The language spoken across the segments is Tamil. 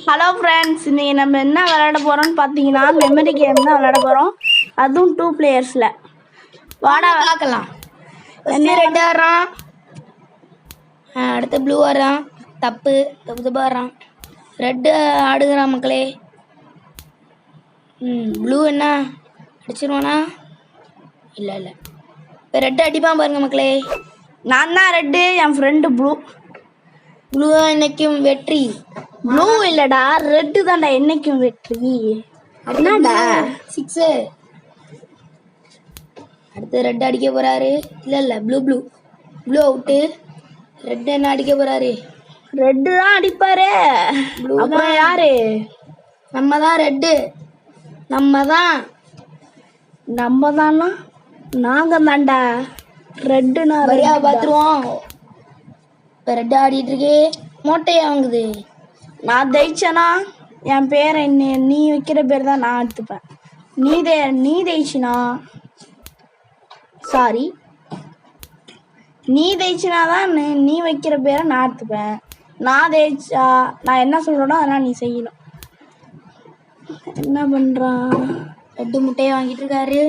ஹலோ ஃப்ரெண்ட்ஸ், இன்னைக்கு நம்ம என்ன விளையாட போகிறோம்னு பார்த்தீங்கன்னா மெமரி கேம் தான் விளையாட போகிறோம். அதுவும் 2 பிளேயர்ஸில். வாடா பார்க்கலாம். ரெட் ஆடுறான், அடுத்து ப்ளூ ஆடுறான். தப்பு ஆடுறான். ரெட்டு ஆடுகிறான் மக்களே. ப்ளூ என்ன அடிச்சிருவானா? இல்லை இல்லை, இப்போ ரெட்டு அடிப்பான் பாருங்க மக்களே. நான் தான் ரெட்டு, என் ஃப்ரெண்டு ப்ளூ. ப்ளூ என்னைக்கும் வெற்றி. ப்ளூ இல்லைடா, ரெட்டு தான்டா என்னைக்கும் வெற்றி. என்னடா 6. அடுத்து ரெட் அடிக்க போறாரு. இல்லை ப்ளூ அவுட்டு. ரெட் என்ன அடிக்க போறாரு? ரெட்டு தான் அடிப்பாரு. அப்புறம் யாரு? நம்ம தான் ரெட்டு. நம்ம தானா? நாங்கள் தான்டா ரெட்டுனா. வரியா பார்த்துருவோம். இப்போ ரெட்டு ஆடிட்டு இருக்கே, மோட்டையா வாங்குது. நான் ஜெயிச்சேனா என் பேரை நீ வைக்கிற பேர் தான் நான் எடுத்துப்பேன். நீ ஜெயிச்சினா சாரி, நீ ஜெயிச்சினா தான் நீ வைக்கிற பேரை நான் எடுத்துப்பேன். நான் ஜெயிச்சா நான் என்ன சொல்கிறேனோ அதெல்லாம் நீ செய்யணும். என்ன பண்ணுறான்? ரெட்டு முட்டையை வாங்கிட்டு இருக்காரு.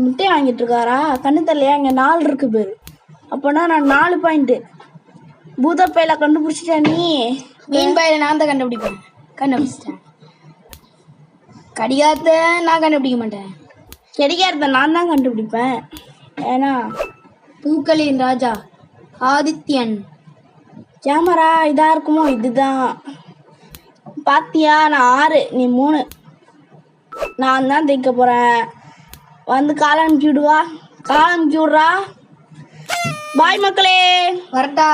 முட்டையை வாங்கிட்டு இருக்காரா? கண்ணு தரலையா? இங்கே 4 இருக்கு பேர். அப்போனா நான் 4 பாயிண்ட்டு. பூதப்பையில கண்டுபிடிச்சிட்டேன். நீ மீன் பயில நான் தான் கண்டுபிடிச்சிட்டேன். கடிகாரத்தை நான் கண்டுபிடிக்க மாட்டேன். கடிகாரத்தை நான் தான் கண்டுபிடிப்பேன். ஏன்னா பூக்களின் ராஜா ஆதித்யன். கேமரா இதாக இருக்குமோ? இதுதான் பாத்தியா? நான் 6, நீ 3. நான் தான் தைக்க போகிறேன். வந்து கால் அனுப்பிவிடுவா. கால் அனுப்பிவிட்றா. பாய் மக்களே. வரட்டா?